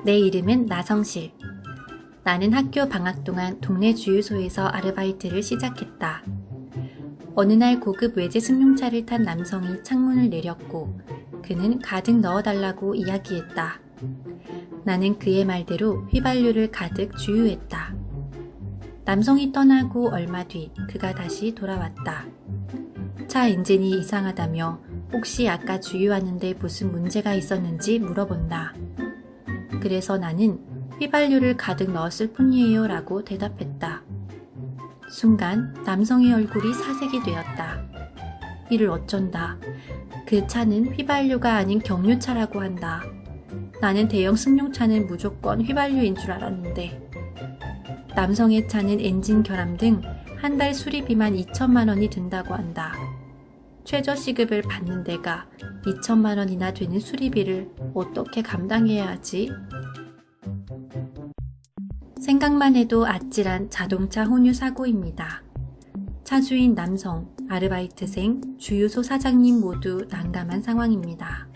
내 이름은 나성실. 나는 학교 방학 동안 동네 주유소에서 아르바이트를 시작했다. 어느 날 고급 외제 승용차를 탄 남성이 창문을 내렸고 그는 가득 넣어달라고 이야기했다. 나는 그의 말대로 휘발유를 가득 주유했다. 남성이 떠나고 얼마 뒤 그가 다시 돌아왔다. 차 엔진이 이상하다며 혹시 아까 주유하는데 무슨 문제가 있었는지 물어본다. 그래서 나는 휘발유를 가득 넣었을 뿐이에요 라고 대답했다. 순간 남성의 얼굴이 사색이 되었다. 이를 어쩐다. 그 차는 휘발유가 아닌 경유차라고 한다. 나는 대형 승용차는 무조건 휘발유인 줄 알았는데. 남성의 차는 엔진 결함 등 한 달 수리비만 2천만 원이 든다고 한다. 최저시급을 받는 데가 2천만 원이나 되는 수리비를 어떻게 감당해야 하지? 생각만 해도 아찔한 자동차 혼유 사고입니다. 차주인 남성, 아르바이트생, 주유소 사장님 모두 난감한 상황입니다.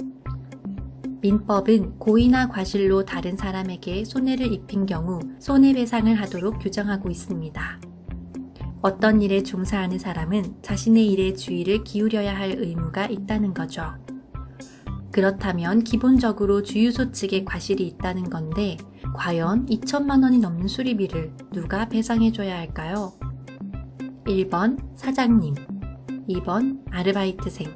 민법은 고의나 과실로 다른 사람에게 손해를 입힌 경우 손해배상을 하도록 규정하고 있습니다. 어떤 일에 종사하는 사람은 자신의 일에 주의를 기울여야 할 의무가 있다는 거죠. 그렇다면 기본적으로 주유소 측에 과실이 있다는 건데 과연 2천만 원이 넘는 수리비를 누가 배상해줘야 할까요? 1번 사장님, 2번 아르바이트생.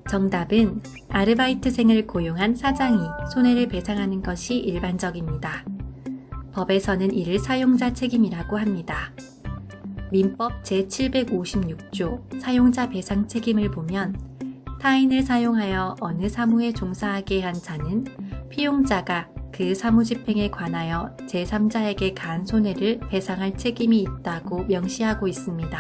정답은 아르바이트생을 고용한 사장이 손해를 배상하는 것이 일반적입니다. 법에서는 이를 사용자 책임이라고 합니다. 민법 제756조 사용자 배상 책임을 보면 타인을 사용하여 어느 사무에 종사하게 한 자는 피용자가 그 사무집행에 관하여 제3자에게 가한 손해를 배상할 책임이 있다고 명시하고 있습니다.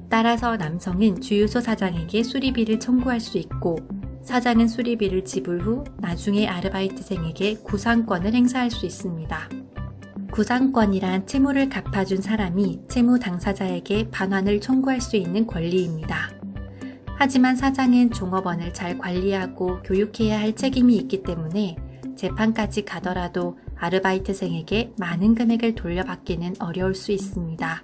따라서 남성은 주유소 사장에게 수리비를 청구할 수 있고 사장은 수리비를 지불 후 나중에 아르바이트생에게 구상권을 행사할 수 있습니다. 구상권이란 채무를 갚아준 사람이 채무 당사자에게 반환을 청구할 수 있는 권리입니다. 하지만 사장은 종업원을 잘 관리하고 교육해야 할 책임이 있기 때문에 재판까지 가더라도 아르바이트생에게 많은 금액을 돌려받기는 어려울 수 있습니다.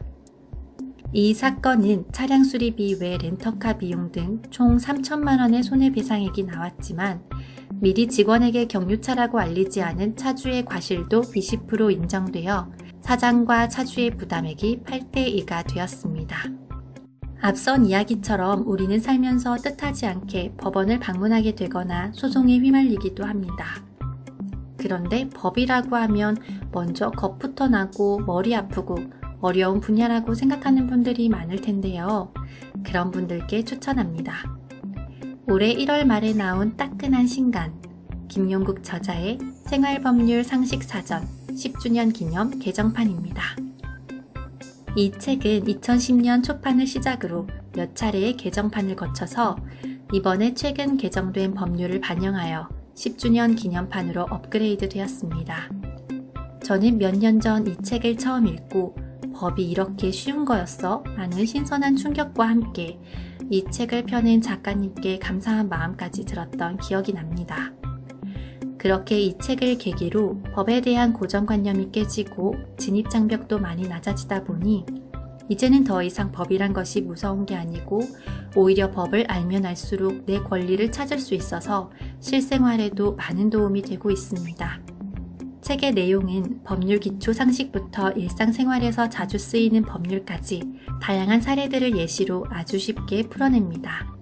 이 사건은 차량 수리비 외 렌터카 비용 등 총 3천만 원의 손해배상액이 나왔지만 미리 직원에게 경유차라고 알리지 않은 차주의 과실도 20% 인정되어 사장과 차주의 부담액이 8대2가 되었습니다. 앞선 이야기처럼 우리는 살면서 뜻하지 않게 법원을 방문하게 되거나 소송에 휘말리기도 합니다. 그런데 법이라고 하면 먼저 겁부터 나고 머리 아프고 어려운 분야라고 생각하는 분들이 많을 텐데요. 그런 분들께 추천합니다. 올해 1월 말에 나온 따끈한 신간, 김용국 저자의 생활법률 상식사전 10주년 기념 개정판입니다. 이 책은 2010년 초판을 시작으로 몇 차례의 개정판을 거쳐서 이번에 최근 개정된 법률을 반영하여 10주년 기념판으로 업그레이드 되었습니다. 저는 몇 년 전 이 책을 처음 읽고 법이 이렇게 쉬운 거였어? 라는 신선한 충격과 함께 이 책을 펴낸 작가님께 감사한 마음까지 들었던 기억이 납니다. 그렇게 이 책을 계기로 법에 대한 고정관념이 깨지고 진입장벽도 많이 낮아지다 보니 이제는 더 이상 법이란 것이 무서운 게 아니고 오히려 법을 알면 알수록 내 권리를 찾을 수 있어서 실생활에도 많은 도움이 되고 있습니다. 책의 내용은 법률 기초 상식부터 일상생활에서 자주 쓰이는 법률까지 다양한 사례들을 예시로 아주 쉽게 풀어냅니다.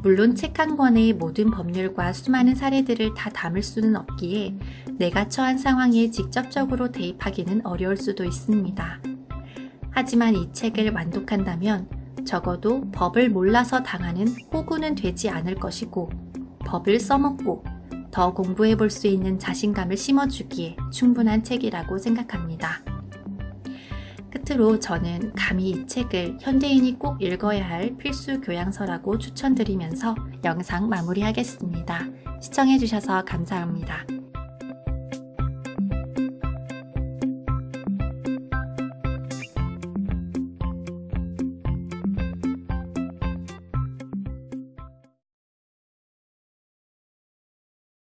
물론 책 한 권에 모든 법률과 수많은 사례들을 다 담을 수는 없기에 내가 처한 상황에 직접적으로 대입하기는 어려울 수도 있습니다. 하지만 이 책을 완독한다면 적어도 법을 몰라서 당하는 호구는 되지 않을 것이고 법을 써먹고 더 공부해 볼 수 있는 자신감을 심어주기에 충분한 책이라고 생각합니다. 끝으로 저는 감히 이 책을 현대인이 꼭 읽어야 할 필수 교양서라고 추천드리면서 영상 마무리하겠습니다. 시청해주셔서 감사합니다.